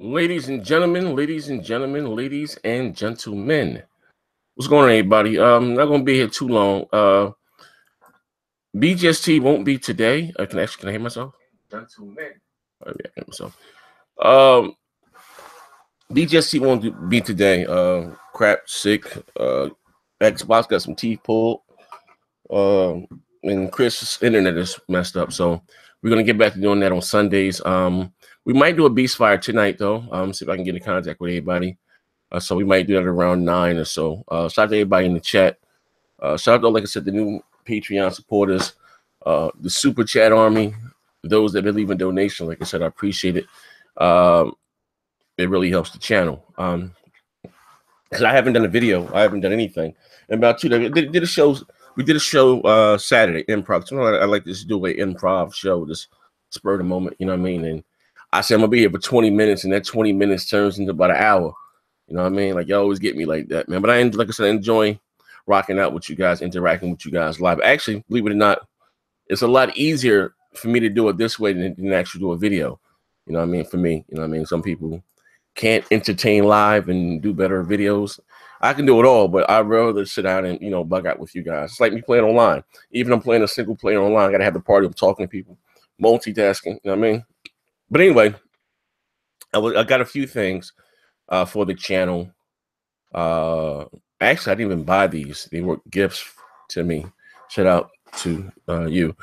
Ladies and gentlemen, ladies and gentlemen, ladies and gentlemen. What's going on, everybody? Not gonna be here too long. BGST won't be today. Can I hear myself? Gentlemen. Oh, yeah, I hear myself. BGST won't be today. Crap, sick. Xbox got some teeth pulled. And Chris' internet is messed up, so we're gonna get back to doing that on Sundays. We might do a Beast Fire tonight, though. See if I can get in contact with anybody. So we might do that around 9 or so. Shout out to everybody in the chat. Shout out to, like I said, the new Patreon supporters, the Super Chat Army, those that believe in donation. Like I said, I appreciate it. It really helps the channel. Because I haven't done a video. I haven't done anything. And about 2 days, we did a show Saturday, improv. So I like to do an improv show, just spur of the moment, you know what I mean? And I said I'm going to be here for 20 minutes, and that 20 minutes turns into about an hour. You know what I mean? Like, you always get me like that, man. But like I said, I enjoy rocking out with you guys, interacting with you guys live. Actually, believe it or not, it's a lot easier for me to do it this way than actually do a video. You know what I mean? For me, you know what I mean? Some people can't entertain live and do better videos. I can do it all, but I'd rather sit down and, bug out with you guys. It's like me playing online. Even if I'm playing a single player online, I got to have the party of talking to people, multitasking. You know what I mean? But anyway, I got a few things for the channel. Actually, I didn't even buy these. They were gifts to me. Shout out to you.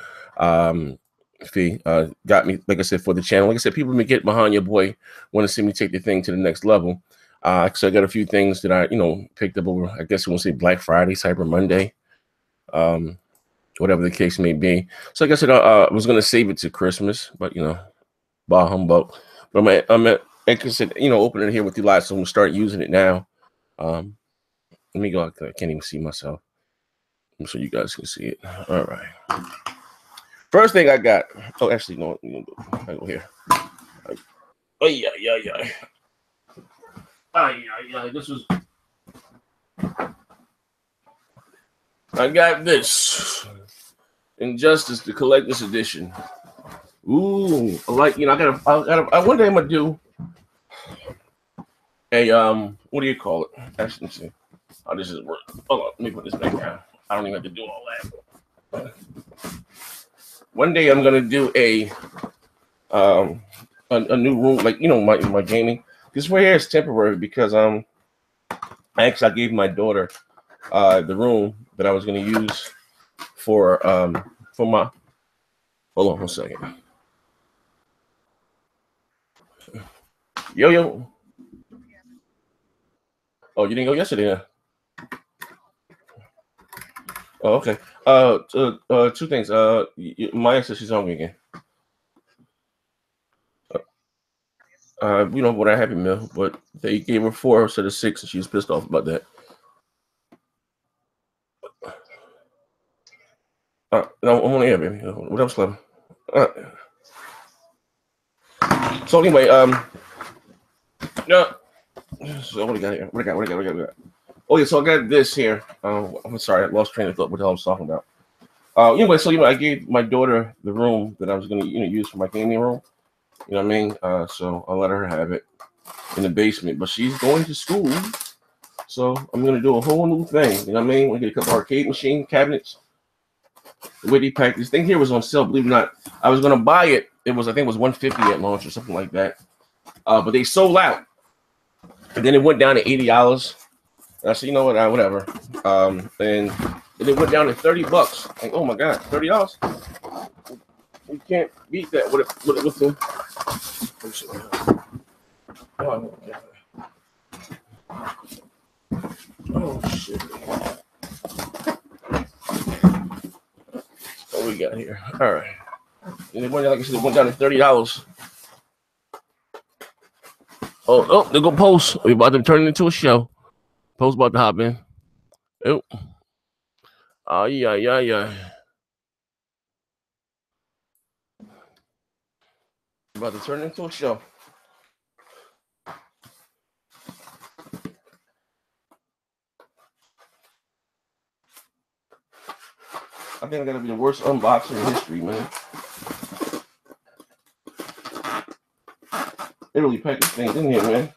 Fee got me, like I said, for the channel. Like I said, people been getting behind your boy, want to see me take the thing to the next level. So I got a few things that I, picked up over, I guess you want to say Black Friday, Cyber Monday, whatever the case may be. So like I said, I was going to save it to Christmas, but, bah humbug. But I'm like I said, opening it here with you live, so I'm going to start using it now. Let me go. I can't even see myself. I'm sure you guys can see it. All right. First thing I got. Oh, actually, no. I go here. Oh yeah. This was. I got this. Injustice, the collector's edition. Ooh, I like. I got. One day I'm gonna do a What do you call it? Actually, let's see. Oh, this is work. Hold on, let me put this back down. I don't even have to do all that. One day I'm gonna do a new room, like my gaming. This right here is temporary because I gave my daughter the room that I was gonna use for my. Hold on 1 second. Yo. Oh, you didn't go yesterday, huh? Oh, okay. Two things. Maya says she's hungry again. What a Happy Meal, but they gave her 4 instead of 6, and she was pissed off about that. No, I'm on the air, baby. What else, Slim? So anyway, no. So what do we got here? What do we got? Oh yeah, so I got this here. I'm sorry, I lost train of thought. What the hell I was talking about? Anyway, so I gave my daughter the room that I was going to use for my gaming room. You know what I mean? So I'll let her have it in the basement. But she's going to school, so I'm going to do a whole new thing. You know what I mean? We're going to get a couple arcade machine cabinets. The way they packed this thing here was on sale. Believe it or not, I was going to buy it. I think it was $150 at launch or something like that. But they sold out, and then it went down to $80. And I said, you know what? Whatever. And it went down to $30. Like, oh my God, $30. You can't beat that with the. Oh shit! What we got here? All right. And it went down, like I said, it went down to $30. Oh, there go Post. We're about to turn it into a show. Post about to hop in. Oh. Oh yeah. About to turn it into a show. I think I gotta be the worst unboxer in history, man. literally packed these things in here, man.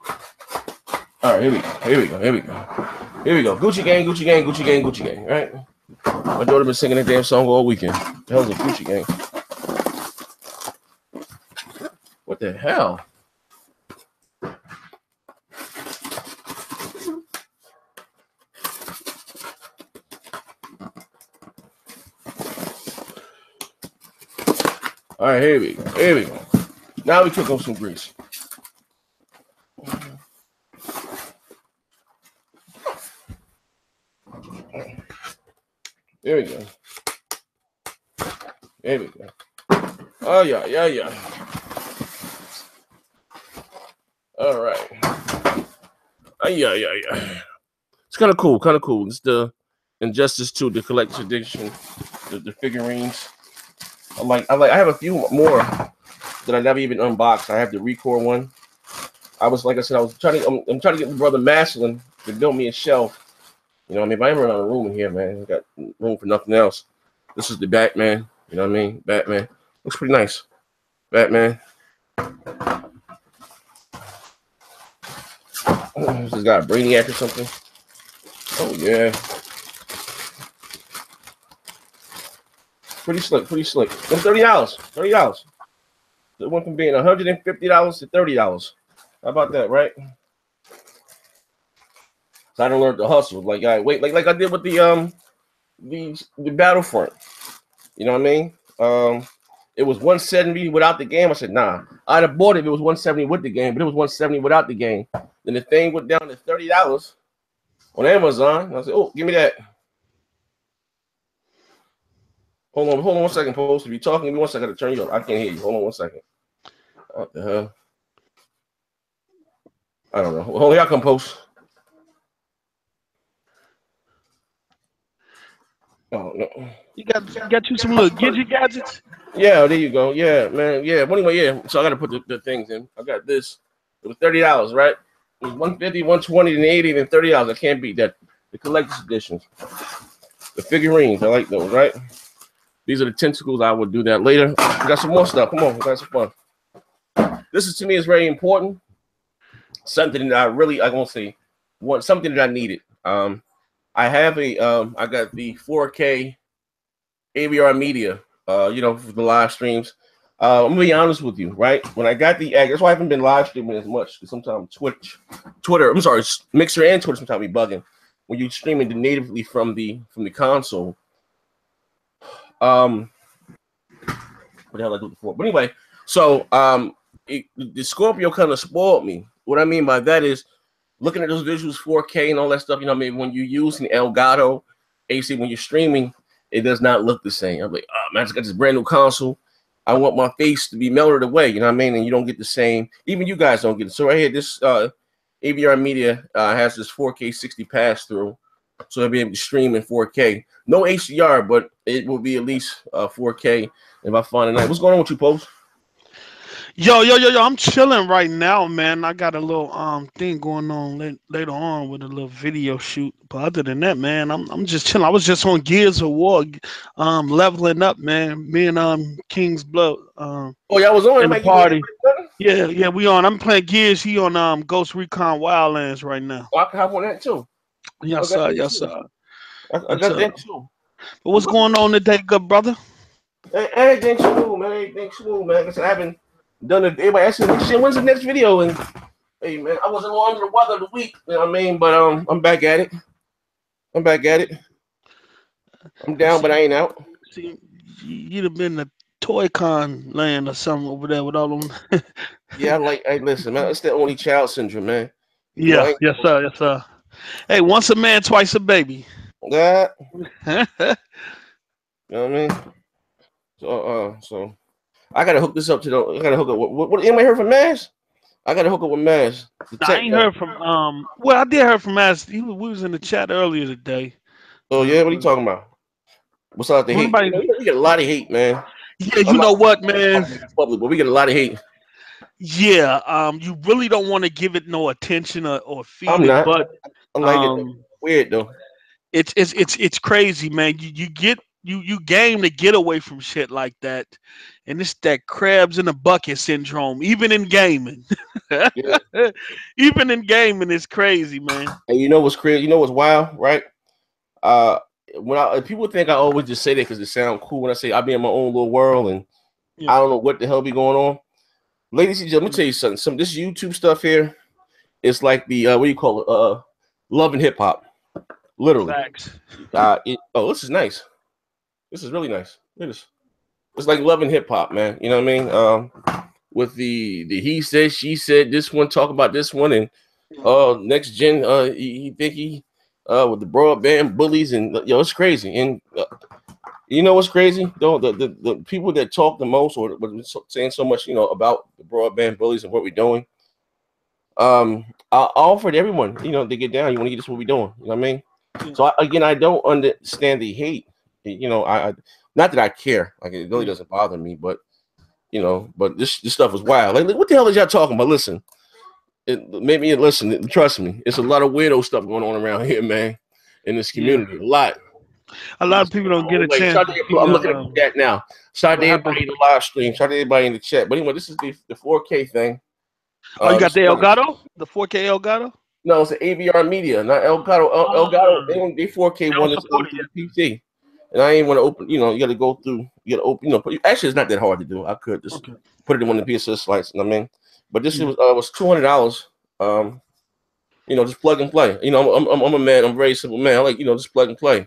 All right, here we go. Here we go. Here we go. Here we go. Gucci gang, Gucci gang, Gucci gang, Gucci gang. Right? My daughter been singing that damn song all weekend. The hell's a Gucci gang? What the hell? All right, here we go. Here we go. Now we cook up some grease. Here we go. Here we go. Oh, yeah, yeah, yeah. All right. Oh, yeah, yeah, yeah. It's kind of cool, kind of cool. It's the Injustice 2, the collector's edition, the figurines. I have a few more that I never even unboxed. I have the Record one. I'm trying to get my brother Maslin to build me a shelf. You know what I mean? But I ain't running out of room in here, man. I got room for nothing else. This is the Batman. You know what I mean? Batman. Looks pretty nice. Batman. This has got a Brainiac or something. Oh, yeah. Pretty slick, pretty slick. And $30. $30. It went from being $150 to $30. How about that, right? So I don't learn to hustle. Like I wait, like I did with the Battlefront. You know what I mean? It was 170 without the game. I said, nah. I'd have bought it if it was 170 with the game, but it was 170 without the game. Then the thing went down to $30 on Amazon. I said, oh, give me that. Hold on 1 second, folks. If you're talking to me 1 second, I gotta turn you up. I can't hear you. Hold on 1 second. What the hell? I don't know. Hold on, y'all come post. Oh no. You got you some little gadgets? Yeah, there you go. Yeah, man. Yeah. But anyway, yeah. So I gotta put the things in. I got this. It was $30, right? It was 150, 120, and 80, and $30. I can't beat that. The collector's editions. The figurines. I like those, right? These are the tentacles. I will do that later. We got some more stuff. Come on, we got some fun. This is to me is very important. Something that I won't say something that I needed. I have I got the 4K AVerMedia, you know, for the live streams. I'm gonna be honest with you, right? When I got that's why I haven't been live streaming as much, because sometimes Mixer and Twitter sometimes be bugging when you're streaming natively from the console. What the hell I do it before? But anyway, so the Scorpio kind of spoiled me. What I mean by that is looking at those visuals, 4K and all that stuff. You know what I mean? When you're using Elgato AC, when you're streaming, it does not look the same. I'm like, oh man, I just got this brand new console. I want my face to be melted away. You know what I mean? And you don't get the same. Even you guys don't get it. So right here, this AVerMedia has this 4K 60 pass through, so they'll be able to stream in 4K. No HDR, but it will be at least 4K if I find a night. What's going on with you, Post? Yo, I'm chilling right now, man. I got a little thing going on later on with a little video shoot. But other than that, man, I'm just chilling. I was just on Gears of War, leveling up, man. Me and King's Blood. Oh, y'all was on in the party. Yeah, we on. I'm playing Gears. He on Ghost Recon Wildlands right now. Oh, I can have on that too. Yes, sir. Yes, sir. I got that too. But what's going on today, good brother? Everything smooth, man. Everything smooth, man. Because I haven't done it. Everybody asking me, shit, when's the next video? And hey, man, I wasn't under the weather the week. You know what I mean? But I'm back at it. I'm down, but I ain't out. See, you'd have been to Toy Con land or something over there with all them. Yeah, hey, listen, man. It's the only child syndrome, man. Yeah, you know, yes, sir. Hey, once a man, twice a baby. Yeah. You know what I mean? So I gotta hook this up to I gotta hook up. What anybody heard from Maz? I gotta hook up with Maz. I ain't heard from well, I did hear from Maz. We was in the chat earlier today. Oh yeah, what are you talking about? What's up the hate? We get a lot of hate, man. Yeah, you know what, man? Public, but we get a lot of hate. Yeah, you really don't want to give it no attention or feed I'm not. But I like it. Weird though. It's crazy, man. You game to get away from shit like that, and it's that crabs in a bucket syndrome, even in gaming. Yeah. Even in gaming, it's crazy, man. And you know what's crazy? You know what's wild, right? Uh, people think I always just say that because it sounds cool when I say I be in my own little world and Yeah. I don't know what the hell be going on. Ladies and gentlemen, let me tell you something. Some this YouTube stuff here, it's like the what do you call it? Love and hip hop, literally. Facts. Oh, this is nice. This is really nice. Look at this. It's like love and hip hop, man. You know what I mean? With the he said, she said, this one talk about this one, and next gen, he think he with the broadband bullies, and yo, it's crazy. And you know what's crazy though? The people that talk the most or saying so much, you know, about the broadband bullies and what we're doing. I offered everyone, you know, to get down. You want to get this? What we doing? You know what I mean? Yeah. So again, I don't understand the hate. You know, I not that I care. Like it really doesn't bother me, but you know, but this stuff is wild. Like, what the hell is y'all talking about? Listen, maybe listen. Trust me, it's a lot of weirdo stuff going on around here, man. In this Yeah. community, a lot. A lot of people don't get a Wait, chance to see. I'm looking at the chat now. Shout out to What happened? everybody in the live stream. Shout out to everybody in the chat. But anyway, this is the 4K thing. Oh, you got This the is nice. Elgato, the 4K Elgato. No, it's an AVerMedia, not Elgato. Elgato, they 4K They don't one is support it for yet. the PC. And I ain't want to open, you know, you got to go through, you got to open, you know, actually, it's not that hard to do. I could just Okay. put it in one of the PSS slides, you know what I mean? But this was $200. You know, just plug and play. You know, I'm a man, I'm a very simple man. I like, you know, just plug and play.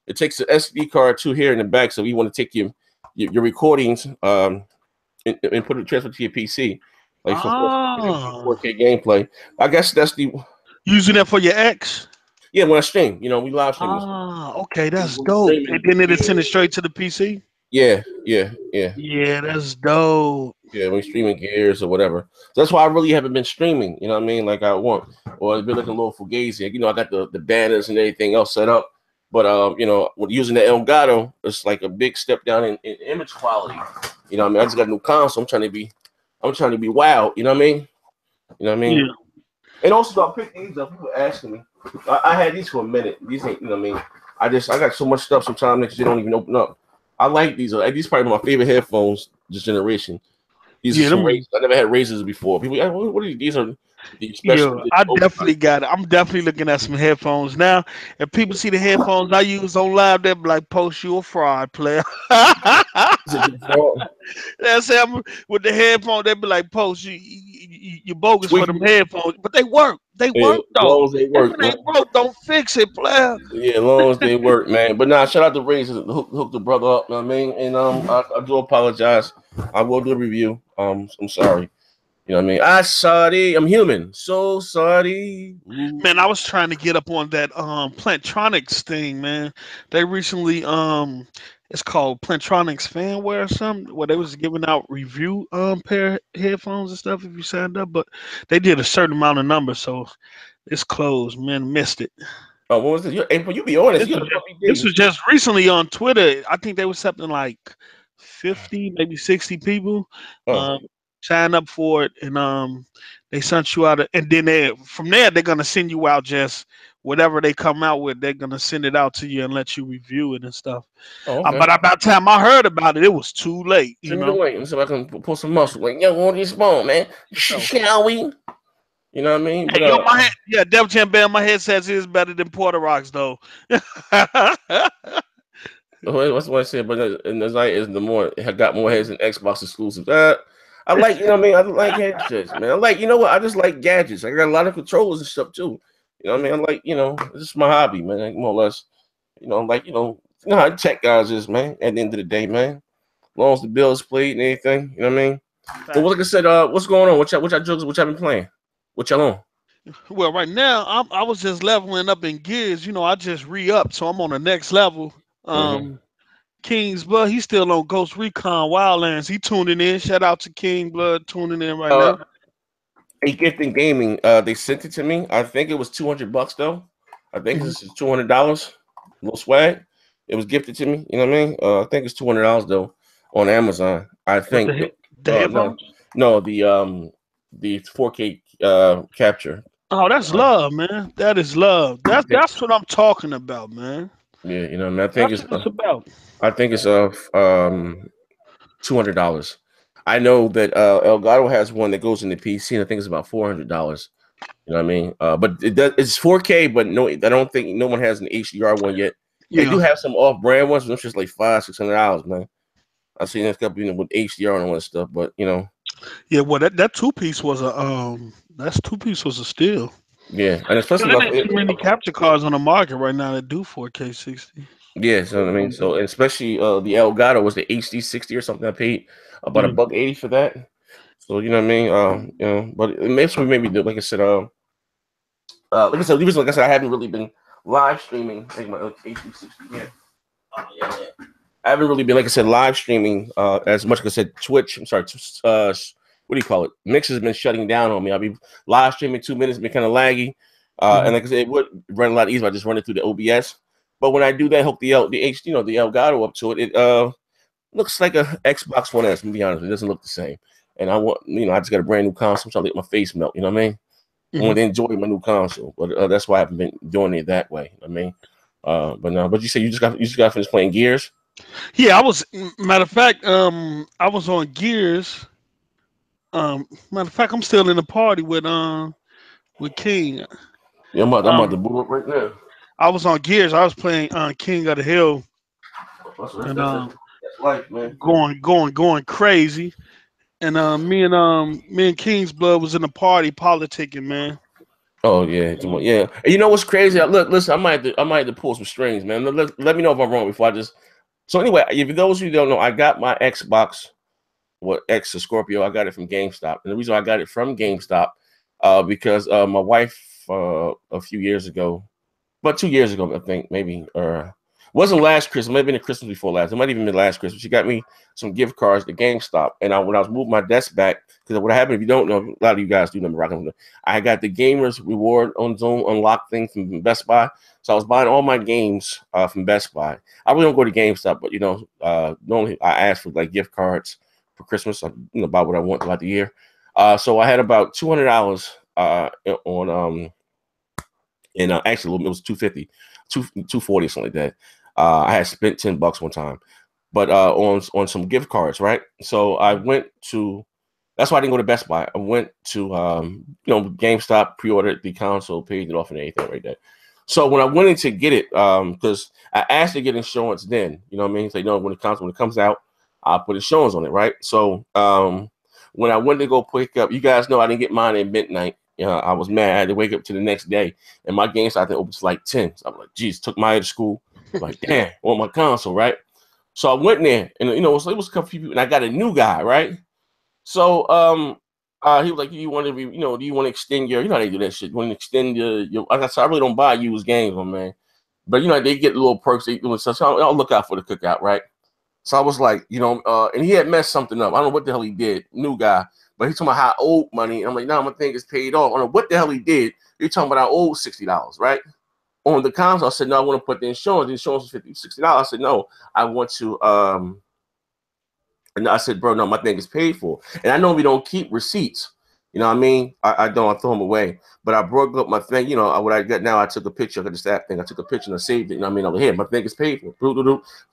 It takes an SD card too here in the back, so you want to take your recordings and put it transfer to your PC, like for 4K gameplay. I guess that's the using that for your ex. yeah, when I stream, you know, we live stream. Okay, that's We're dope. streaming And then it'll here. send it straight to the PC. Yeah. Yeah, that's dope. Yeah, when streaming Gears or whatever. So that's why I really haven't been streaming, you know what I mean? Like I want. Or it's been looking a little fugazi. You know, I got the banners and everything else set up. But you know, with using the Elgato, it's like a big step down in image quality. You know what I mean? I just got a new console. I'm trying to be wild, you know what I mean? You know what I mean? Yeah. And also I picked these up. People asking me. I had these for a minute. These ain't, you know what I mean? I got so much stuff sometimes that they don't even open up. I like these. These probably my favorite headphones this generation. These are some razors. I never had razors before. People, what are these? These are the special. I definitely got it. I'm definitely looking at some headphones now. If people see the headphones I use on live, they'll be like, "Post, you a fraud player." That's him with the headphone. They'll be like, "Post, you bogus for them headphones," but they work. They work though. As long as they work, if they broke, don't fix it, player. Yeah, as long as they work, man. But nah, shout out to razors. Hook the brother up. You know what I mean? And I do apologize. I will do a review. I'm sorry. You know what I mean? I'm sorry. I'm human. So sorry. Ooh. Man, I was trying to get up on that Plantronics thing, man. They recently it's called Plantronics Fanware or something, where they was giving out review pair of headphones and stuff if you signed up, but they did a certain amount of numbers, so it's closed, man. Missed it. Oh, what was this? You be honest. This was just recently on Twitter. I think there was something like 50, maybe 60 people sign up for it, and they sent you out, and then from there they're gonna send you out just whatever they come out with. They're gonna send it out to you and let you review it and stuff. Oh, okay. But by the time I heard about it, it was too late. Send me the link. Let me see if I can pull some muscle. Like, yo, want this phone, man? Shall we? You know what I mean? But, hey, Def Jam Band, my headset is better than Porter Rocks, though. What's what I said? But the Zai is the more it got more heads than Xbox exclusives. I like, you know what I mean? I like headsets, man. I like, you know what? I just like gadgets. I got a lot of controllers and stuff too. You know what I mean? I like, you know, it's just my hobby, man. Like, more or less, you know, like, you know how tech guys is, man. At the end of the day, man. As long as the bill is played and everything, you know what I mean? But like I said, what's going on? What y'all drugs? What y'all been playing? What y'all on? Well, right now I was just leveling up in gears. You know, I just re-upped, so I'm on the next level. King's Blood, he's still on Ghost Recon Wildlands. He tuning in. Shout out to King Blood tuning in right now. A Gift in Gaming, they sent it to me. I think it was $200 though. I think this is $200. A little swag. It was gifted to me. You know what I mean? I think it's $200 though on Amazon. I think. No, the 4K capture. Oh, that's love, man. That is love. That's what I'm talking about, man. Yeah, you know what I mean? I think it's about. I think it's $200. I know that Elgato has one that goes in the PC, and I think it's about $400. You know what I mean? But it's 4K, but no, I don't think no one has an HDR one yet. They Yeah. do have some off-brand ones, but it's just like $500-$600, man. I've seen this couple, with HDR and all that stuff, but Yeah, well, that two piece was a that's two piece was a steal. yeah, and especially There like ain't too many capture cards on the market right now that do 4K 60. yeah, so I mean, so and especially the Elgato was the HD 60 or something. I paid about a Yeah. $1.80 for that. So you know what I mean? But it makes me maybe do like I said, the reason like I said, I haven't really been live streaming like my HD 60 yet. Yeah. I haven't really been, like I said, live streaming as much. Like I said, Twitch. I'm sorry. What do you call it? Mix has been shutting down on me. I'll be live streaming 2 minutes, been kind of laggy. And like I said, it would run a lot easier. I just run it through the OBS. But when I do that, hook the Elgato up to it. It looks like a Xbox One S. To be honest, it doesn't look the same. And I want, I just got a brand new console, so I let my face melt. You know what I mean? I want to enjoy my new console, but that's why I haven't been doing it that way. I mean, but no. But you said you just got finished playing Gears. Yeah, I was matter of fact, I was on Gears. Matter of fact, I'm still in the party with King. Yeah, I'm about to Um, boot up right now. I was on Gears. I was playing King of the Hill and That's life, man. going crazy. And me and King's Blood was in the party politicking, man. Oh yeah, yeah. And you know what's crazy? Look, listen, I might have to pull some strings, man. Let me know if I'm wrong before I just. So anyway, if those of you don't know, I got my Xbox, X the Scorpio. I got it from GameStop, and the reason I got it from GameStop, because my wife a few years ago, about 2 years ago, I think maybe, or wasn't last Christmas, might have been the Christmas before last. It might even been last Christmas. She got me some gift cards to GameStop, and when I was moving my desk back, because what happened, if you don't know, a lot of you guys do remember rocking. I got the Gamers Reward on Zoom unlocked thing from Best Buy, so I was buying all my games from Best Buy. I really don't go to GameStop, but normally I ask for like gift cards for Christmas. Buy what I want throughout the year. So I had about $200 on and actually it was 250, 240 something like that. I had spent $10 one time, but on some gift cards, right? So I went to. That's why I didn't go to Best Buy. I went to GameStop, pre-ordered the console, paid it off, and everything right there. So when I went in to get it, because I asked to get insurance, then you know what I mean. So when it comes out, I'll put insurance on it, right? So when I went to go pick up, you guys know I didn't get mine at midnight. I was mad. I had to wake up to the next day, and my GameStop opened like 10. So I'm like, geez, took my to school. Like, damn, want my console, right? So I went there, and it was a couple people, and I got a new guy, right? So he was like, do you want to extend your, how they do that shit? You want to extend your I said, I really don't buy used games, my man. But they get little perks, they doing stuff. So I'll look out for the cookout, right? So I was like, and he had messed something up. I don't know what the hell he did, new guy. But he's talking about how old money. And I'm like, no, my thing is paid off. I don't know what the hell he did. He's talking about I owe $60, right? On the console, I said, no, I want to put the insurance. The insurance was $60. I said, no, I want to and I said, bro, no, my thing is paid for. And I know we don't keep receipts. You know what I mean? I don't, I throw them away. But I broke up my thing. What I got now, I took a picture of this app thing. I took a picture and I saved it. You know what I mean? Over here, my thing is paid for.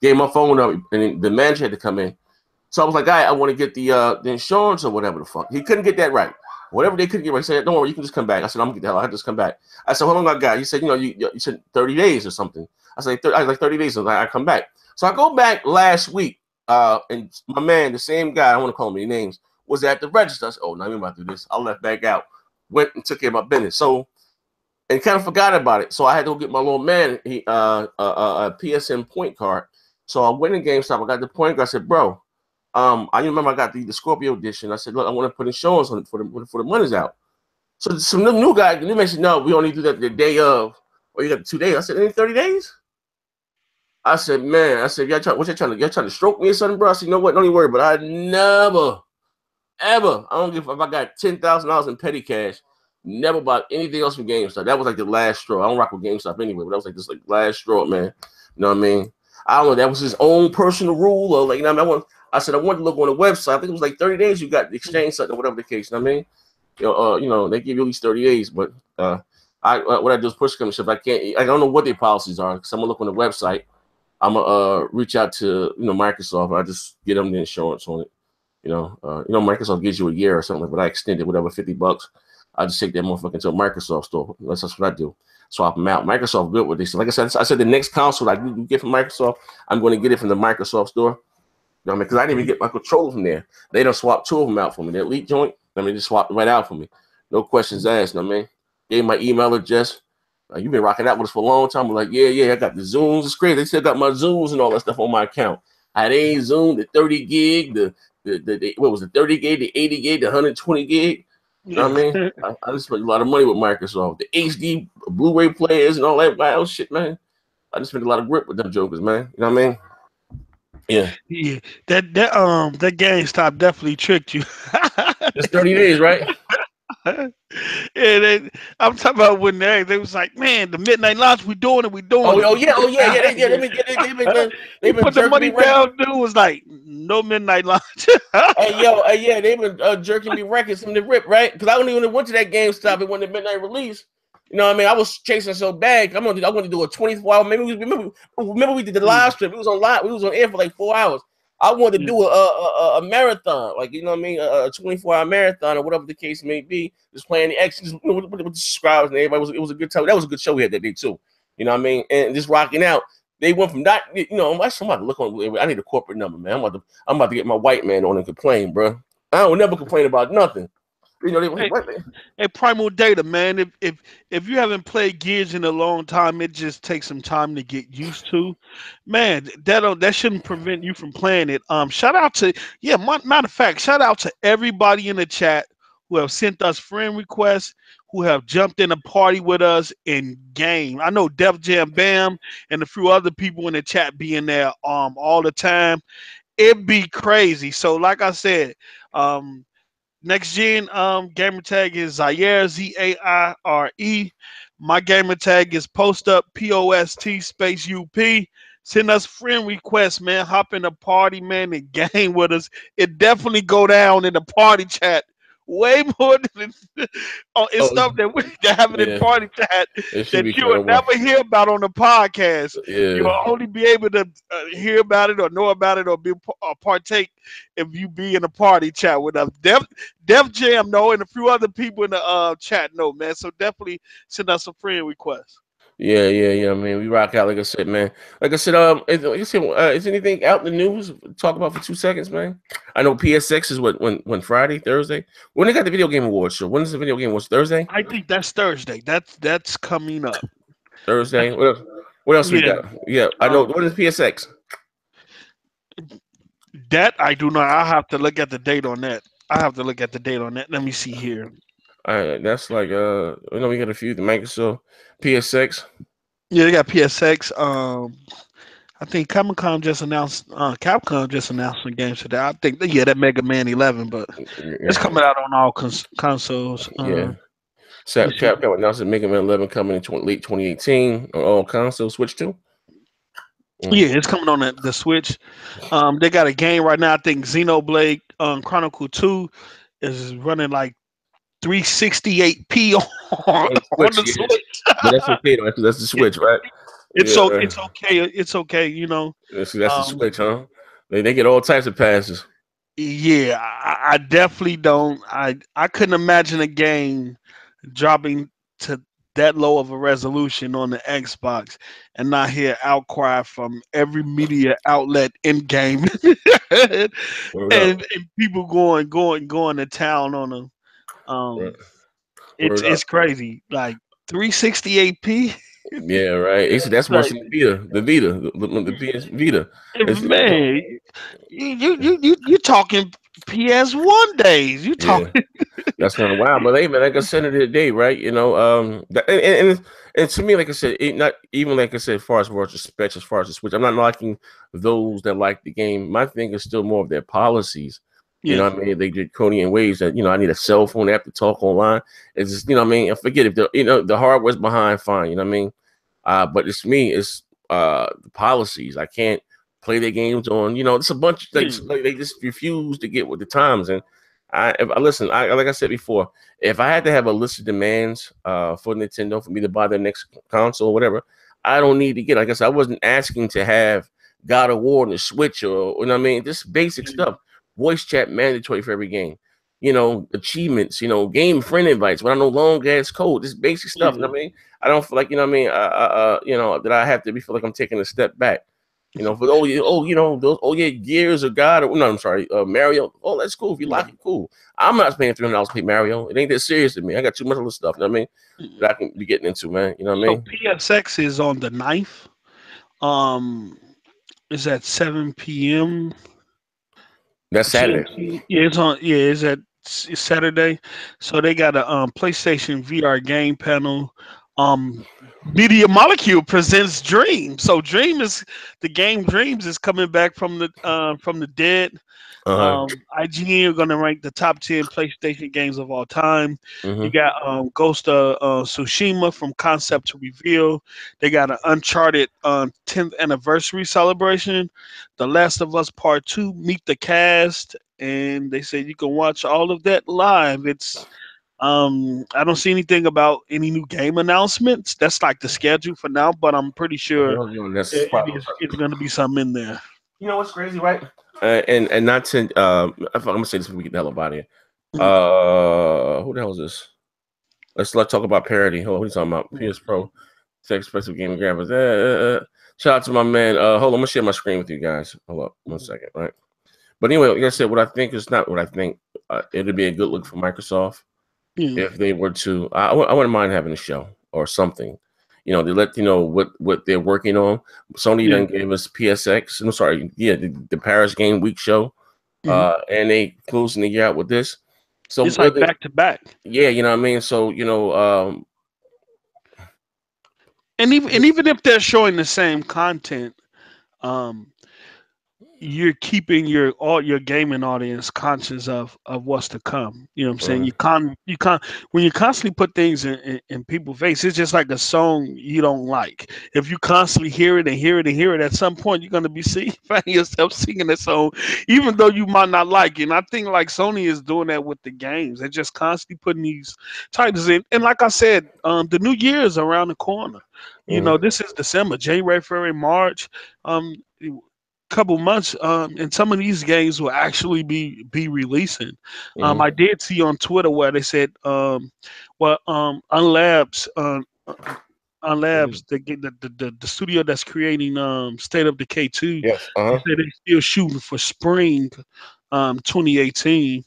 Gave my phone up, and the manager had to come in. So I was like, I want to get the insurance or whatever the fuck. He couldn't get that right. Whatever they couldn't get right. He said, don't worry, you can just come back. I said, I'm going to get the hell out. I just come back. I said, how long I got? He said, you said 30 days or something. I said, I was like 30 days. So I come back. So I go back last week. And my man, the same guy, I want to call him any names, was at the register. I said, oh, now I'm about to do this. I left back out, went and took care of my business. So, and kind of forgot about it. So I had to go get my little man a PSN point card. So I went in GameStop. I got the point card. I said, bro, I remember I got the Scorpio edition. I said, look, I want to put insurance on it for the money's out. So some new guy, they mentioned, no, we only do that the day of, or you got 2 days. I said, any 30 days? I said, man, y'all trying to stroke me or something, bro? I said, you know what? Don't even worry, but I never, ever, I don't give if I got $10,000 in petty cash, never bought anything else from GameStop. That was like the last straw. I don't rock with GameStop anyway, but that was like this last straw, man. You know what I mean? I don't know. That was his own personal rule, or like, I said I wanted to look on the website. I think it was like 30 days. You got the exchange something or whatever the case. You know what I mean? They give you at least 30 days, but what I do is push them. I don't know what their policies are because I'm gonna look on the website. I'm gonna reach out to Microsoft. I just get them the insurance on it. Microsoft gives you a year or something, but I extended whatever $50. I just take that motherfucker to a Microsoft store. That's what I do. Swap them out. Microsoft good with this. Like I said, the next console I do get from Microsoft, I'm going to get it from the Microsoft store. You know what I mean? Because I didn't even get my controller from there. They done swapped 2 of them out for me. The Elite joint, just swapped it right out for me. No questions asked. You know what I mean? Gave my email address. You've been rocking out with us for a long time. I'm like, yeah, I got the Zooms. It's crazy. They still got my Zooms and all that stuff on my account. I had a Zoom, the 30 gig, the what was it, 30 gig, the 80 gig, the 120 gig. You know what I mean? I just spent a lot of money with Microsoft. The HD Blu-ray players and all that wild shit, man. I just spent a lot of grip with them jokers, man. You know what I mean? Yeah. Yeah. That GameStop definitely tricked you. It's 30 days, right? Yeah, I'm talking about when they was like, man, the midnight launch, we doing it. Oh yeah. They've been put the jerking me money right. down. Dude was like, no midnight launch. Yeah, they've been jerking me records from the rip, right? Because I only went to that GameStop and when the midnight release. You know what I mean? I was chasing so bad. I want to do a 24-hour. Remember we did the live stream. We was on air for like 4 hours. I wanted to do a marathon, like, you know what I mean, a 24-hour marathon or whatever the case may be. Just playing the X, with the subscribers and everybody. It was a good time. That was a good show we had that day too. You know what I mean? And just rocking out. They went from that, somebody look on. I need a corporate number, man. I'm about to get my white man on and complain, bro. I don't never complain about nothing. You know, hey, Primal Data, man. If you haven't played Gears in a long time, it just takes some time to get used to. Man, that shouldn't prevent you from playing it. Shout out to matter of fact, shout out to everybody in the chat who have sent us friend requests, who have jumped in a party with us in game. I know Def Jam Bam and a few other people in the chat being there all the time. It'd be crazy. So like I said, next gen gamer tag is Zaire, Zaire. My gamer tag is post up POST space UP. Send us friend requests, man. Hop in the party, man, and game with us. It definitely go down in the party chat way more than it's stuff that we have in party chat that you will never hear about on the podcast. You'll only be able to hear about it or know about it or partake if you be in a party chat with us. Def Jam know, and a few other people in the chat know, man. So definitely send us a friend request. Yeah, man. We rock out, like I said, man. Like I said, is anything out in the news? Talk about for 2 seconds, man. I know PSX is when Friday, Thursday. When they got the Video Game Awards show? When is the Video Game Awards? Thursday? I think that's Thursday. That's coming up. Thursday. What else we got? Yeah, I know. What is PSX? That I do not. I have to look at the date on that. Let me see here. All right, that's like we got a few. The Microsoft PSX. Yeah, they got PSX. I think Capcom just announced some games today. I think that Mega Man 11, but it's coming out on all consoles. So Capcom announced that Mega Man 11 coming in late 2018 on all consoles. Switch 2. Yeah, it's coming on the Switch. They got a game right now. I think Xenoblade Chronicle 2 is running like 368p on the Switch. But that's okay though. That's the Switch, right? It's okay. It's okay. You know. That's the Switch, huh? They get all types of passes. Yeah, I definitely don't. I couldn't imagine a game dropping to that low of a resolution on the Xbox and not hear outcry from every media outlet in game and people going to town on them. It's crazy. Like 368p. Yeah, right. That's worse than the PS Vita. Man, you talking PS1 days? You talking? That's kind of wild, but hey, man, like I said the other day, right? You know, and to me, like I said, not even like I said, as far as the Switch, I'm not liking those that like the game. My thing is still more of their policies. You know what I mean? They did draconian ways that, I need a cell phone app to talk online. It's just, I mean, I forget if the hardware's behind, fine, you know what I mean? But it's the policies. I can't play their games on, it's a bunch of things. They just refuse to get with the times. And listen, like I said before, if I had to have a list of demands for Nintendo for me to buy their next console or whatever, I don't need to get, like I said, I wasn't asking to have God of War on the Switch or, you know what I mean? Just basic stuff. voice chat mandatory for every game. Achievements, game friend invites. When I know long ass code, this basic stuff. You know what I mean? I don't feel like, that I have to feel like I'm taking a step back. For those Gears of God, or no, I'm sorry, Mario. Oh, that's cool. If you like it, cool. I'm not paying $300 to play Mario. It ain't that serious to me. I got too much other stuff. You know what I mean? That I can be getting into, man. You know what I mean? So PSX is on the 9th. Is at 7 p.m. That's Saturday. GMT. Yeah, it's on. Yeah, it's Saturday. So they got a PlayStation VR game panel. Um, Media Molecule presents Dream. So Dream is the game. Dreams is coming back from the dead. IGN are going to rank the top 10 PlayStation games of all time. You Mm-hmm. got Ghost of Tsushima from concept to reveal. They got an Uncharted 10th anniversary celebration. The Last of Us Part 2, Meet the Cast. And they said you can watch all of that live. I don't see anything about any new game announcements. That's like the schedule for now, but I'm pretty sure That's it's going to be something in there. You know what's crazy, right? And not to I'm gonna say this before we get the hell up out of here. Mm, Who the hell is this? Let's talk about parody. Hold on, what are you talking about? PS Pro, expressive gaming graphics. Shout out to my man. Hold on, I'm gonna share my screen with you guys. Hold up, 1 second, right? But anyway, like I said, what I think is not what I think. It'd be a good look for Microsoft mm, if they were to. I wouldn't mind having a show or something. They let you know what they're working on. Sony yeah. then gave us PSX. I'm sorry, yeah, the Paris Game Week show, Mhm. and they closing the year out with this. So It's like back to back. yeah, you know what I mean. So And even if they're showing the same content, um, you're keeping all your gaming audience conscious of what's to come. You know what I'm saying? You can't when you constantly put things in people's face, it's just like a song you don't like. If you constantly hear it and hear it and hear it, at some point you're gonna be finding yourself singing that song, even though you might not like it. And I think like Sony is doing that with the games. They're just constantly putting these titles in. And like I said, the new year is around the corner. This is December, January, February, March. Um, couple months, and some of these games will actually be releasing. I did see on Twitter where they said, Unlabs, Unlabs, the studio that's creating State of Decay 2, Yes. they said they're still shooting for spring 2018.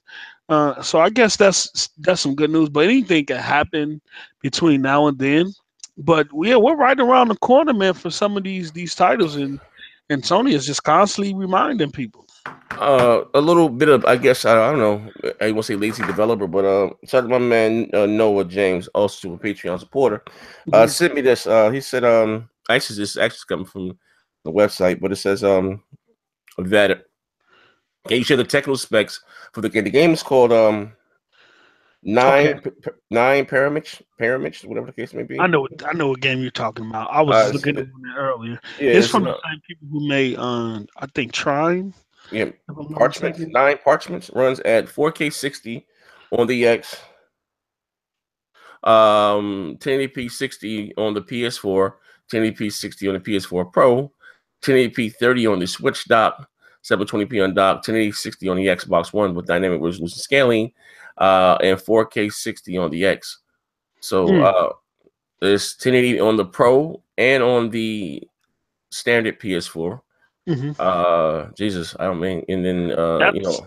So I guess that's some good news. But anything can happen between now and then. But yeah, we're right around the corner, man, for some of these titles, and Sony is just constantly reminding people. A little bit of, I guess, I don't know, I won't say lazy developer, but shout out to my man Noah James, also a Patreon supporter. Mhm. Sent me this. He said, actually, this actually coming from the website, but it says that can you share the technical specs for the game? The game is called Okay, nine pyramids, whatever the case may be. I know what game you're talking about. I was just It's, looking at it earlier. yeah, It's it's from the same people who made, I think, Trine, yeah, if I'm not Parchments. mistaken. 9 Parchments runs at 4K 60 on the X. 1080p 60 on the PS4, 1080p 60 on the PS4 Pro, 1080p 30 on the Switch dock, 720p on dock, 1080 60 on the Xbox One with dynamic resolution scaling, and 4K 60 on the X. So Mm, there's 1080 on the Pro and on the standard PS4. hmm Jesus, I don't mean, and then That's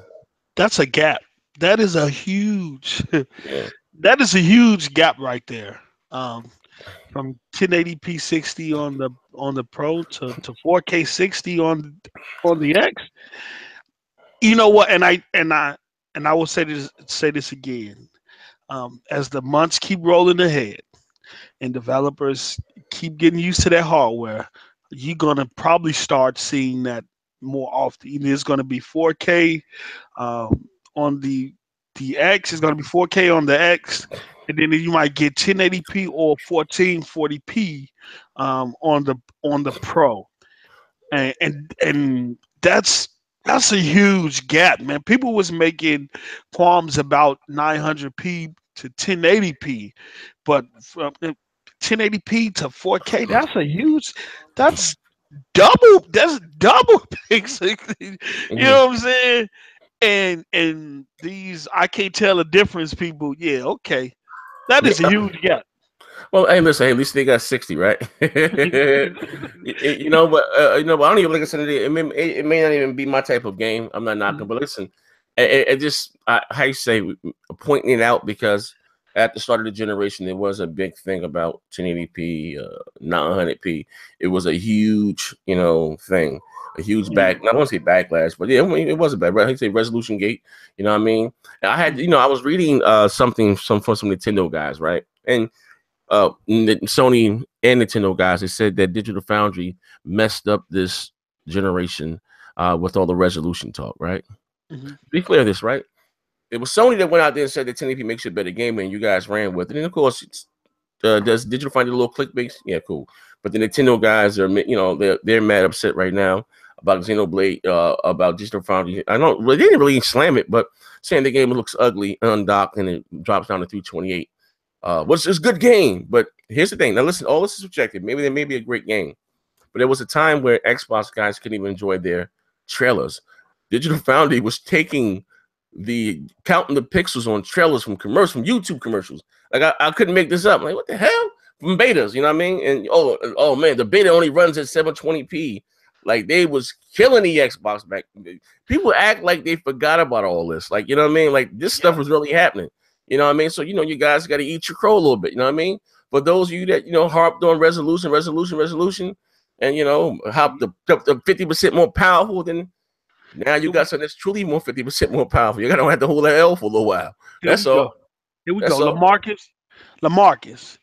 that's a gap. That is a huge yeah. that is a huge gap right there. From 1080p 60 on the Pro to 4K 60 on the X. You know what? And I will say this again. As the months keep rolling ahead and developers keep getting used to their hardware, you're gonna probably start seeing that more often. It's gonna be 4K on the X. It's gonna be 4K on the X, and then you might get 1080p or 1440p on the Pro, and that's a huge gap, man. People was making qualms about 900p to 1080p, but from 1080p to 4K, that's double, basically. You Mhm. know what I'm saying? and these I can't tell the difference people. Yeah, okay. That is a Yeah. huge gap. Well, hey, listen. Hey, at least they got 60, right? But I don't even like I said. It may not even be my type of game. I'm not knocking, but listen, how you say pointing it out because at the start of the generation, there was a big thing about 1080p, 900p. It was a huge, thing, a huge back. I want to say backlash, but yeah, I mean, it was a bad. Right? I say resolution gate. You know what I mean? And I had, I was reading something from some Nintendo guys, right? And Sony and Nintendo guys, they said that Digital Foundry messed up this generation with all the resolution talk, right? Mhm. Be clear this, right? It was Sony that went out there and said that 1080p makes you a better gamer, and you guys ran with it. And of course, does Digital Foundry a little clickbait? Yeah, cool. But the Nintendo guys are, they're mad upset right now about Xenoblade, about Digital Foundry. I don't, they didn't really slam it, but saying the game looks ugly, undocked, and it drops down to 328. Which is a good game, but here's the thing. Now listen, all this is subjective. Maybe there may be a great game, but there was a time where Xbox guys couldn't even enjoy their trailers. Digital Foundry was taking counting the pixels on trailers from YouTube commercials. Like I couldn't make this up. I'm like, what the hell? From betas, you know what I mean? And oh man, the beta only runs at 720p. Like they was killing the Xbox back. People act like they forgot about all this. Like, you know what I mean? Like this stuff was really happening. You know what I mean? So, you guys got to eat your crow a little bit. You know what I mean? For those of you that, harped on resolution, and, how the 50% more powerful, then now you got something that's truly more 50% more powerful. You're going to have to hold that L for a little while. Here we That's go. all. Here we go. That's all. Lamarcus.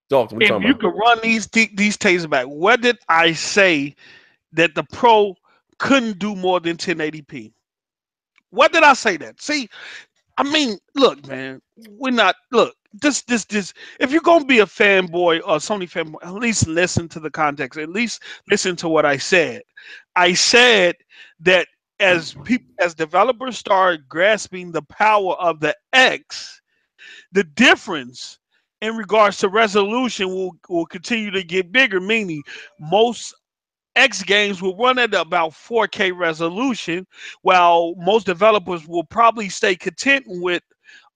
Doctor, what you If talking you about? could run these tasers back, what did I say that the Pro couldn't do more than 1080p? What did I say that? See, I mean, look, man, we're not look. This. If you're gonna be a fanboy or Sony fanboy, at least listen to the context. At least listen to what I said. I said that as developers start grasping the power of the X, the difference in regards to resolution will continue to get bigger. Meaning, most X games will run at about 4K resolution, while most developers will probably stay content with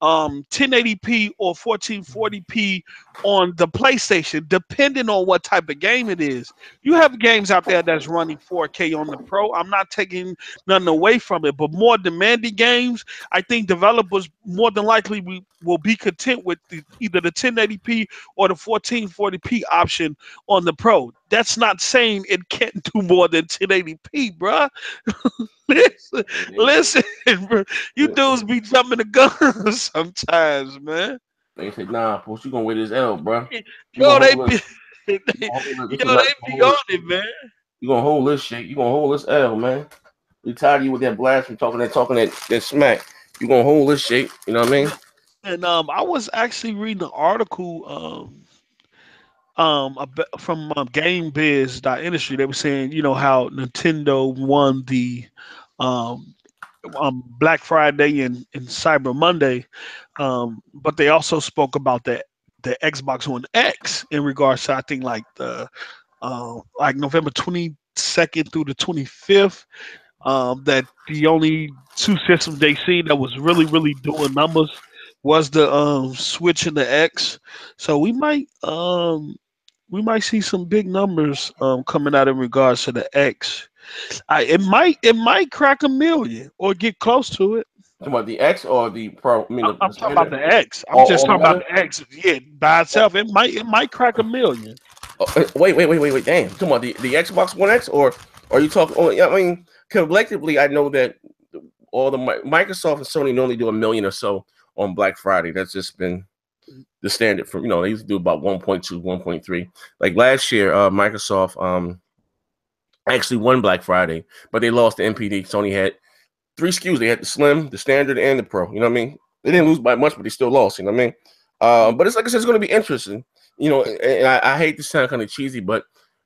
1080p or 1440p on the PlayStation, depending on what type of game it is. You have games out there that's running 4K on the Pro. I'm not taking nothing away from it, but more demanding games, I think developers more than likely will be content with either the 1080p or the 1440p option on the Pro. That's not saying it can't do more than 1080p, bruh. listen, listen, bro. You dudes be jumping the gun sometimes, man. They said, nah, post, you going to wear this L, bro. You going Yo, to they hold be, this. This is yo, not they be on it, man. you going to hold this shit. You going to hold this L, man. We tired of you with that blast from talking that smack. You going to hold this shit. You know what I mean? And I was actually reading an article from GameBiz.industry. They were saying, how Nintendo won the um, Black Friday and Cyber Monday, but they also spoke about the Xbox One X in regards to I think like November 22nd through the 25th. That the only two systems they seen that was really doing numbers was the Switch and the X. So we might see some big numbers coming out in regards to the X. It might crack a million or get close to it. Talking about the X or the Pro? I mean, I'm the talking about standard the X. I'm just all talking about together? the X. Yeah, by itself, it might crack a million. Wait. Damn. Talking about the Xbox One X or are you talking? Oh, yeah, I mean, collectively, I know that all the Microsoft and Sony normally do a million or so on Black Friday. That's just been the standard for, they used to do about 1.2, 1.3. Like last year, Microsoft actually won Black Friday, but they lost the MPD. Sony had three SKUs. They had the Slim, the Standard, and the Pro. You know what I mean? They didn't lose by much, but they still lost. You know what I mean? But it's like I said, it's going to be interesting. And I hate to sound kind of cheesy, but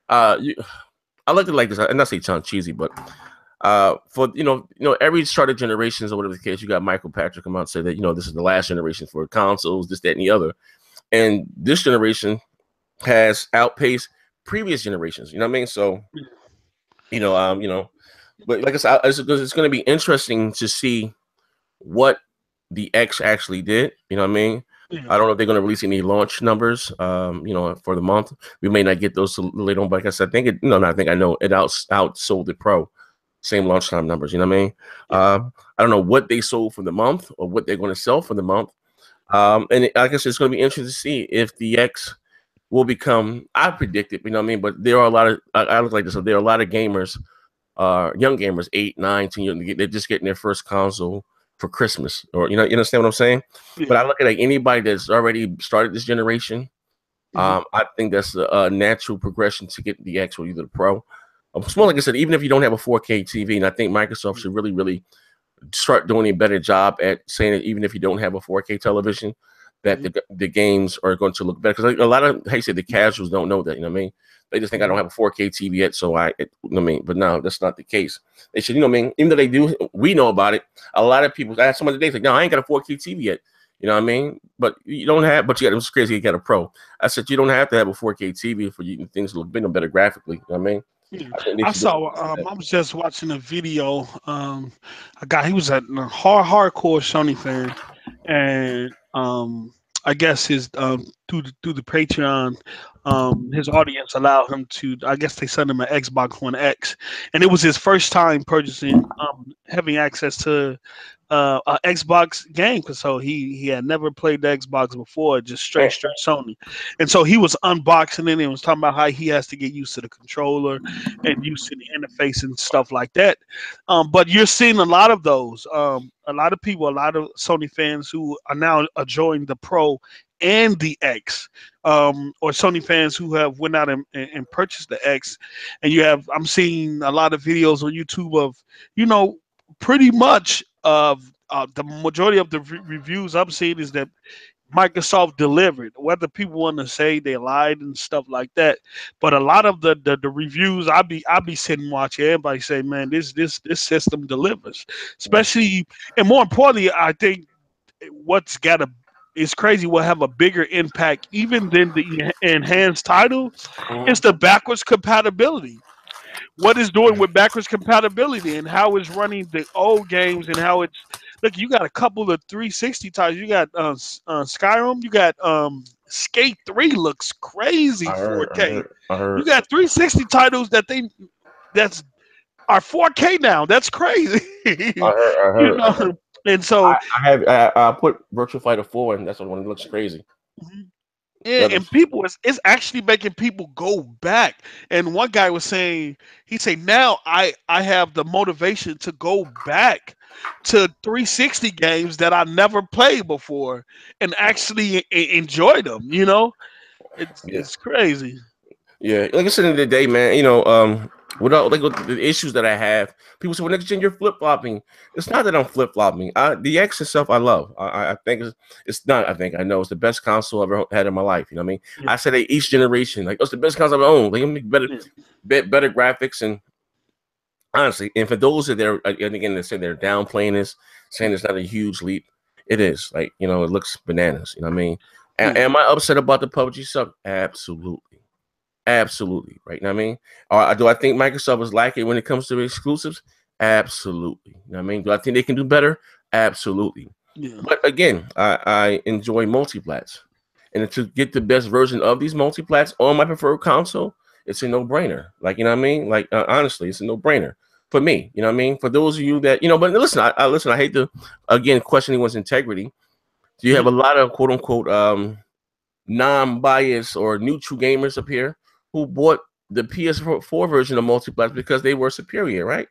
I look at it like this. And not say it sound cheesy, but for every start of generations or whatever the case, you got Michael Patrick come out and say that this is the last generation for consoles, this, that, and the other, and this generation has outpaced previous generations. You know what I mean? So you know, But like I said, it's going to be interesting to see what the X actually did. You know what I mean? Yeah. I don't know if they're going to release any launch numbers. For the month, we may not get those later on. But like I said, I think I know it outsold the Pro. Same launch time numbers. You know what I mean? Yeah. I don't know what they sold for the month or what they're going to sell for the month. I guess it's going to be interesting to see if the X will become. I predict it. You know what I mean? But there are a lot of. I look like this. So there are a lot of gamers, young gamers, 8, 9, 10 years. They're just getting their first console for Christmas, or you understand what I'm saying? Yeah. But I look at like anybody that's already started this generation. I think that's a natural progression to get the X or either the Pro. It's more like I said, even if you don't have a 4K TV, and I think Microsoft should really, really start doing a better job at saying that even if you don't have a 4K television, that the games are going to look better. Because a lot of, how you say, the casuals don't know that. You know what I mean? They just think I don't have a 4K TV yet, so but no, that's not the case. They should, even though they do, we know about it. A lot of people, I had someone today like, no, I ain't got a 4K TV yet. You know what I mean? But you don't have, but you got, it's crazy, you got a Pro. I said, you don't have to have a 4K TV for you things to look better graphically. You know what I mean? Yeah. I think they I should do saw. I was just watching a video. A guy. He was a hardcore Sony fan, and I guess his through the Patreon, his audience allowed him to. I guess they sent him an Xbox One X, and it was his first time purchasing, having access to a Xbox game, because so he had never played the Xbox before, just straight that. Sony, and so he was unboxing it and was talking about how he has to get used to the controller and used to the interface and stuff like that. But you're seeing a lot of those, a lot of people, a lot of Sony fans who are now enjoying the Pro and the X, or Sony fans who have went out and purchased the X, and I'm seeing a lot of videos on YouTube of, pretty much of the majority of the reviews I'm seeing is that Microsoft delivered. Whether people want to say they lied and stuff like that, but a lot of the reviews I be sitting watching, everybody say, man, this system delivers. Especially, and more importantly, I think what's got a it's crazy will have a bigger impact even than the enhanced title. It's the backwards compatibility. What it's doing with backwards compatibility and how it's running the old games, and how it's, look. You got a couple of 360 titles. You got Skyrim. You got Skate 3 looks crazy I heard, I 4K. heard, I You heard. got 360 titles that's are 4K now. That's crazy. I heard, I you heard, I heard. know, and so. I put Virtual Fighter 4, and that's the one that looks crazy. Mhm. Yeah, The and others, people, it's actually making people go back. And one guy was saying, he said, now I have the motivation to go back to 360 games that I never played before and actually enjoy them. It's yeah, it's crazy. yeah. Like I said, in the day, man, without like with the issues that I have, people say, "Well, next gen, you're flip flopping." It's not that I'm flip flopping. The X itself, I love. I think it's not. I think I know it's the best console I've ever had in my life. You know what I mean? Yeah, I said that each generation, like, it's the best console I've ever owned. Like, make yeah, better graphics, and honestly, and for those that are, and again, they say they're downplaying this, saying it's not a huge leap. It is. Like, it looks bananas. You know what I mean? yeah, Am I upset about the PUBG stuff? Absolutely. Absolutely. Right. You know what I mean? Or do I think Microsoft is lacking when it comes to exclusives? Absolutely. You know what I mean? Do I think they can do better? Absolutely. yeah, But again, I enjoy multiplats. And to get the best version of these multiplats on my preferred console, it's a no-brainer. Like, you know what I mean? Like, honestly, it's a no-brainer for me. You know what I mean? For those of you that, but listen, listen, I hate to, again, question anyone's integrity. So you have yeah, a lot of quote unquote non-biased or neutral gamers up here who bought the PS4 version of multiplats because they were superior, right?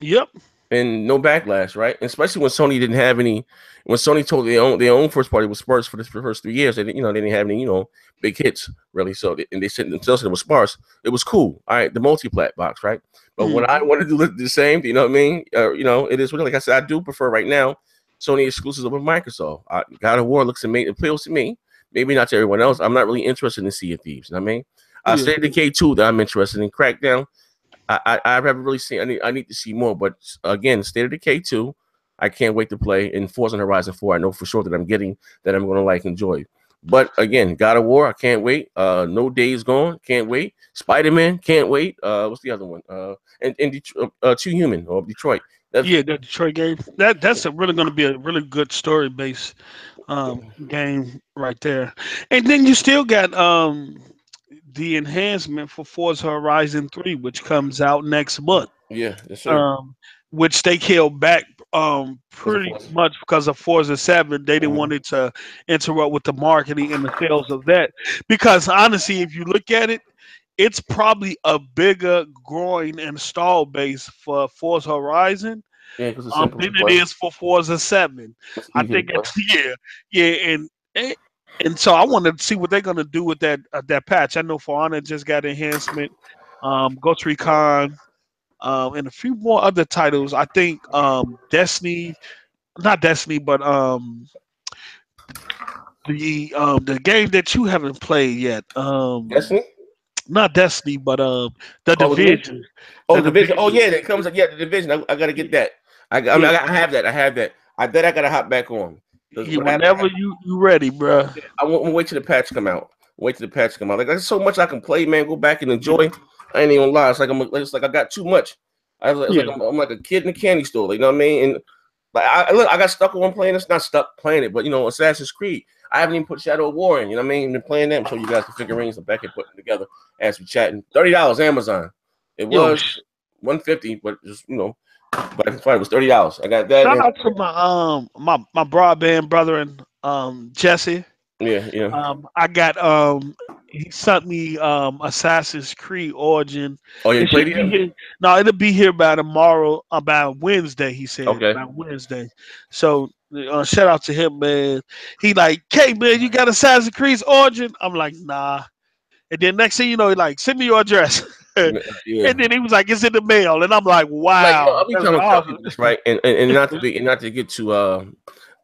yep, And no backlash, right? And especially when Sony didn't have any. When Sony told their own first party was sparse for the first 3 years, they didn't have any big hits really. So and they said themselves it was sparse. It was cool. All right, the multi-plat box, right? But when I mhm, want to do the same, you know what I mean? It is what, like I said, I do prefer right now Sony exclusives over Microsoft. God of War looks amazing. It appeals to me. Maybe not to everyone else. I'm not really interested in Sea of Thieves. You know what I mean? yeah, State of Decay 2 that I'm interested in. Crackdown. I haven't really seen. I need to see more. But again, State of Decay 2, I can't wait to play. And Forza Horizon 4, I know for sure that I'm getting that I'm going to enjoy. But again, God of War, I can't wait. No Days Gone, can't wait. Spider-Man, can't wait. What's the other one? And Too Human or Detroit. That's Yeah, that Detroit game. That's really going to be a really good story based game right there. And then you still got the enhancement for Forza Horizon 3, which comes out next month. yeah, yes, sir. Um, which they killed back That's a pretty force. much because of Forza 7. They didn't Mhm. want it to interrupt with the marketing and the sales of that. Because honestly, if you look at it, it's probably a bigger growing install base for Forza Horizon Yeah, because it's simple to than it play. is for Forza 7. It's I easy to think play. it's yeah, and and so I want to see what they're gonna do with that patch. I know For Honor just got enhancement, Ghost Recon, and a few more other titles. I think Destiny, not Destiny, but the game that you haven't played yet. Destiny? Not Destiny, but the Oh, with me? Division. Oh, The division. Oh, Division. yeah, that comes. Yeah, the division. I got to get that. I mean, Yeah, I have that. I have that. I bet I got to hop back on because yeah, what happened? whenever you ready, bruh. I won't wait till the patch come out. Wait till the patch come out. Like there's so much I can play, man. Go back and enjoy. I ain't even gonna lie. It's like I got too much. It's like Yeah. I'm like a kid in a candy store. You know what I mean? And like look, I got stuck on playing. It's not stuck playing it, but you know, Assassin's Creed. I haven't even put Shadow of War in. You know what I mean? Been playing that. I'm showing you guys the figurines. I'm back and putting them together as we chatting. $30 Amazon. It Yo, was 150, but just but it's fine. It was $30. I got that. shout And out to my broadband brother and Jesse. yeah, yeah. I got he sent me Assassin's Creed Origin. Oh, yeah, you It played should it be yet? here. No, it'll be here by tomorrow, about Wednesday. He said Okay. by Wednesday. So shout out to him, man. He like, hey man, you got Assassin's Creed Origin? I'm like, nah. And then next thing you know, he like, send me your address. And Yeah. then he was like, it's in the mail. And I'm like, Like wow, I'll be that's trying to tell awesome. people this, right? And not to get too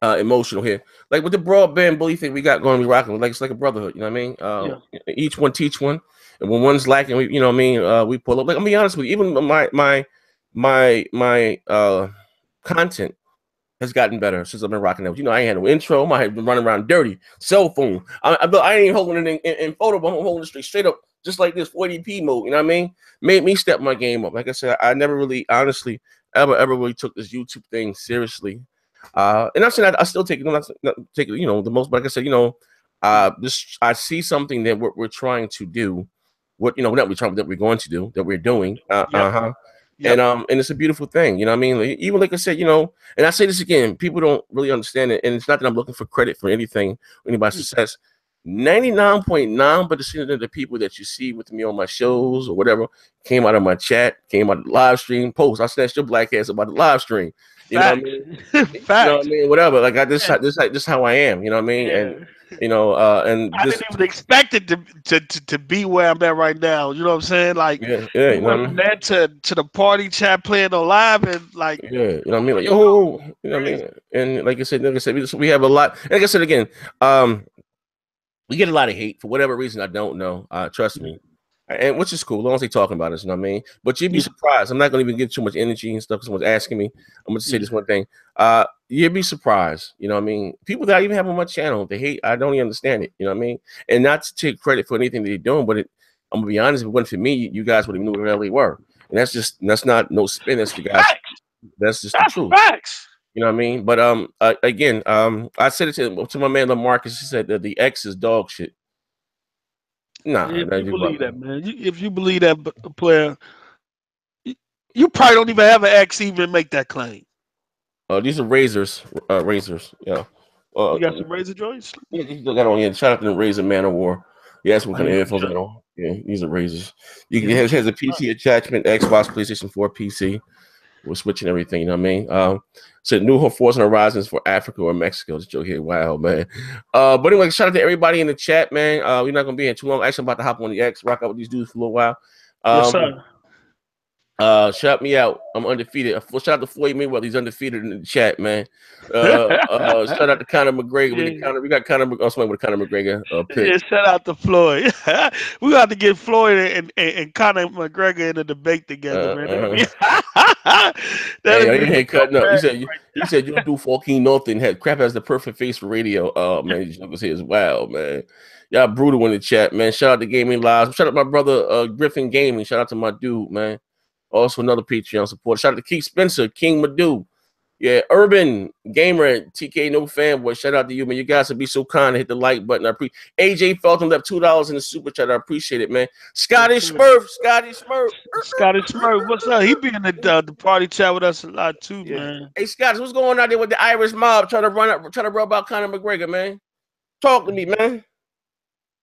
emotional here. Like with the broadband bully thing we got going, we rocking with, like it's like a brotherhood, you know what I mean? Yeah. Each one teach one. And when one's lacking, we you know what I mean, we pull up. Like I'm be honest with you, even my content has gotten better since I've been rocking that. You know, I ain't had no intro. I had been running around dirty. Cell phone. I ain't holding it in photo, but I'm holding it straight up, just like this 480p mode. You know what I mean? Made me step my game up. Like I said, I never really, honestly, ever really took this YouTube thing seriously. And I'm saying I still take it, not take it, you know, the most. But like I said, you know, this I see something that we're trying to do. What you know, that we're going to do, that we're doing. Yep. Yep. And it's a beautiful thing, you know what I mean? Like, even like I said, you know, and I say this again, people don't really understand it, and it's not that I'm looking for credit for anything, anybody's success. 99.9% of the people that you see with me on my shows or whatever came out of my chat, came out of the live stream post. I snatched your black ass about the live stream. You know what I Fact. mean? You know what I Fact. mean? Whatever. Like Yeah. this how I am. You know what I mean? And Yeah. you know, and I this, didn't even expect it to be where I'm at right now. You know what I'm saying? Like yeah. we You know went what I from mean? that to the party chat playing on live and like Yeah, you know what I mean? Like, you know, yo, you know what I crazy. mean? And like I said, we have a lot. And like I said again, um, we get a lot of hate for whatever reason. I don't know. Trust me, and which is cool. As long as they talking about us, you know what I mean. But you'd be Yeah, surprised. I'm not going to even give too much energy and stuff. Someone's asking me. I'm going to say yeah, this one thing. You'd be surprised. You know what I mean. People that I even have on my channel, they hate. I don't even understand it. You know what I mean. And not to take credit for anything that they're doing, but I'm gonna be honest. If it wasn't for me, you guys would have knew where the hell they were. And that's not no spin. That's the guys. facts. That's just the That's truth. facts. You know what I mean? But again, I said it to my man Lamarcus. He said that the X is dog shit. Nah, If no, you you believe that, bugging. man, if you believe that player, you, you probably don't even have an ex even make that claim. These are razors, razors. Yeah. Uh, You got some razor joints? yeah, these got on. Yeah, shout out to the Razor Man of War. Yeah, that's what Oh kind of yeah, for earphones I sure. on. Yeah, these are razors. You Yeah, can them has shit. a PC attachment, Xbox, PlayStation 4, PC. We're switching everything. You know what I mean? So new Forza Horizons for Africa or Mexico. This joke here, wow, man. But anyway, shout out to everybody in the chat, man. We're not gonna be here too long. Actually, I'm about to hop on the X, rock out with these dudes for a little while. Yes, Um, sir. Shout me out. I'm undefeated. Shout out to Floyd Mayweather. He's undefeated in the chat, man. Shout out to Conor McGregor. Yeah. We got Conor. Oh, somebody with Conor McGregor pick. Yeah, shout out to Floyd. We got to get Floyd and Conor McGregor in a debate together, man. Hey, That'll be you some ain't cutting up. bad. He said you'll do 14 North and had crap has the perfect face for radio. Oh man, these jokers here is wild, man. Y'all brutal in the chat, man. Shout out to Gaming Lives. Shout out to my brother Griffin Gaming. Shout out to my dude, man. Also another Patreon supporter. Shout out to Keith Spencer, King Madu. Yeah, Urban Gamer, TK No Fanboy. Shout out to you, man. You guys would be so kind to hit the like button. I appreciate. AJ Felton left $2 in the super chat. I appreciate it, man. Scottish Smurf. Scottish Smurf, what's up? He be in the party chat with us a lot too, Yeah. man. Hey, Scottish, what's going on there with the Irish mob trying to rub out Conor McGregor, man? Talk to me, man.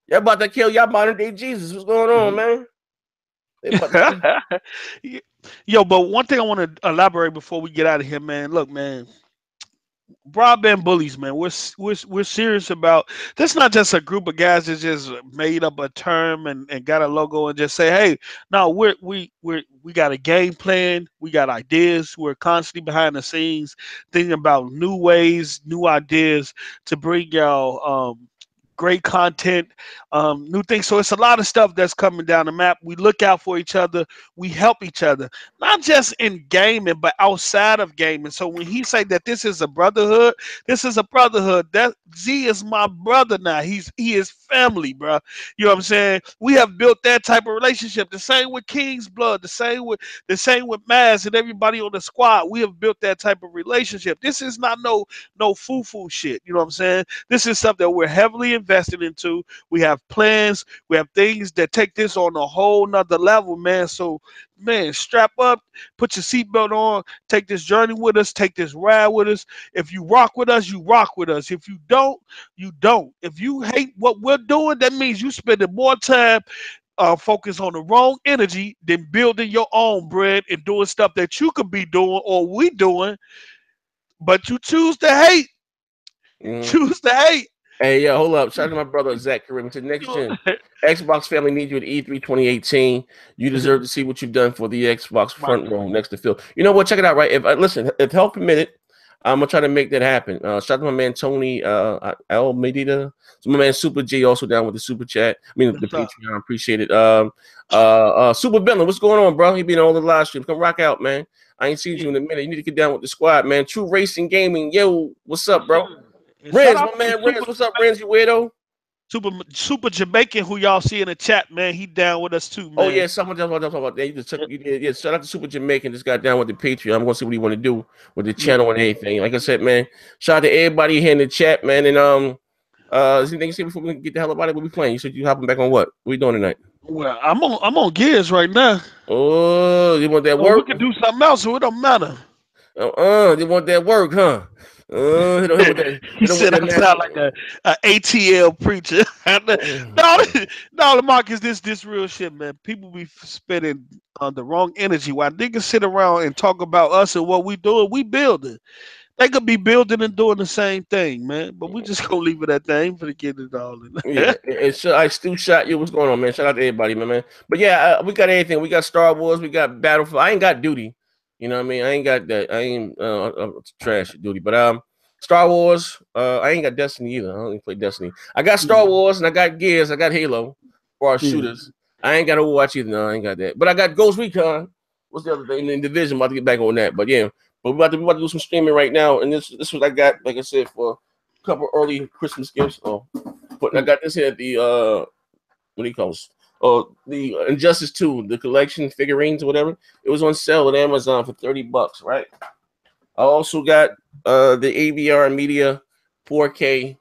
Y'all about to kill y'all modern day Jesus. What's going on, man? Yo, but one thing I want to elaborate before we get out of here, man. Look, man, broadband bullies, man. We're serious about. That's not just a group of guys that just made up a term and got a logo and just say, hey, no, we got a game plan. We got ideas. We're constantly behind the scenes thinking about new ways, new ideas to bring y'all great content, new things. So it's a lot of stuff that's coming down the map. We look out for each other. We help each other, not just in gaming, but outside of gaming. So when he say that this is a brotherhood, this is a brotherhood. That Z is my brother now. He is family, bro. You know what I'm saying? We have built that type of relationship. The same with King's Blood. The same with Maz and everybody on the squad. We have built that type of relationship. This is not no foo-foo shit. You know what I'm saying? This is something that we're heavily invested into. We have plans. We have things that take this on a whole nother level, man. So, man, strap up, put your seatbelt on, take this journey with us, take this ride with us. If you rock with us, you rock with us. If you don't, you don't. If you hate what we're doing, that means you spending more time focus on the wrong energy than building your own bread and doing stuff that you could be doing or we doing, but you choose to hate. Choose to hate. Hey, yeah, hold up. Shout out to my brother Zach Karim. To next gen. Xbox family needs you at E3 2018. You deserve to see what you've done for the Xbox front row next to Phil. You know what? Check it out, right? If listen, if health permitted, I'm gonna try to make that happen. Shout out to my man Tony AVerMedia. So my man Super J also down with the super chat. I mean the Patreon. Appreciate it. Super Villain, what's going on, bro? He been on all the live streams. Come rock out, man. I ain't seen you in a minute. You need to get down with the squad, man. True Racing Gaming. Yo, what's up, bro? Renz, my man Renz. What's up, Renz? You weirdo? Super Jamaican, who y'all see in the chat, man. He down with us too, man. Oh yeah, someone else talking about that. Yeah, shout out to Super Jamaican. Just got down with the Patreon. I'm gonna see what he want to do with the channel and anything. Like I said, man. Shout out to everybody here in the chat, man. And is anything you see before we get the hell about it? What we playing? You said you hopping back on what? What we doing tonight? Well, I'm on Gears right now. Oh, you want that work? We can do something else, so it don't matter. You want that work, huh? He said I sound like a ATL preacher. No, Marcus, this real shit, man. People be spending the wrong energy. While niggas sit around and talk about us and what we doing, we building. They could be building and doing the same thing, man. But we just gonna leave it at that. Ain't finna get it all in. Yeah, I still shot you. What's going on, man? Shout out to everybody, man. But yeah, we got everything. We got Star Wars. We got Battlefield. I ain't got duty. You know what I mean? I ain't got that. I ain't trash duty. But Star Wars. I ain't got Destiny either. I don't even play Destiny. I got Star Wars and I got Gears. I got Halo for our shooters. I ain't got Overwatch either. No, I ain't got that. But I got Ghost Recon. What's the other thing in Division? I'm about to get back on that. But yeah. But we're about to do some streaming right now, and this is what I got, like I said, for a couple early Christmas gifts. But I got this here at the what do you call this? Oh, the Injustice 2, the collection figurines or whatever. It was on sale at Amazon for $30, right? I also got the AVerMedia 4K,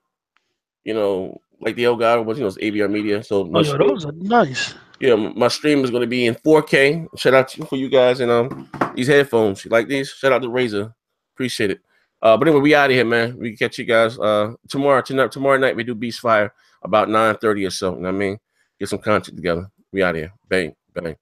you know, like the Elgato, but it's AVerMedia. So those are nice. Yeah, my stream is going to be in 4K. Shout out for you guys and these headphones. You like these? Shout out to Razer. Appreciate it. But anyway, we out of here, man. We can catch you guys tomorrow night. We do Beast Fire about 9:30 or so. You know what I mean? Get some content together. We out of here. Bang, bang.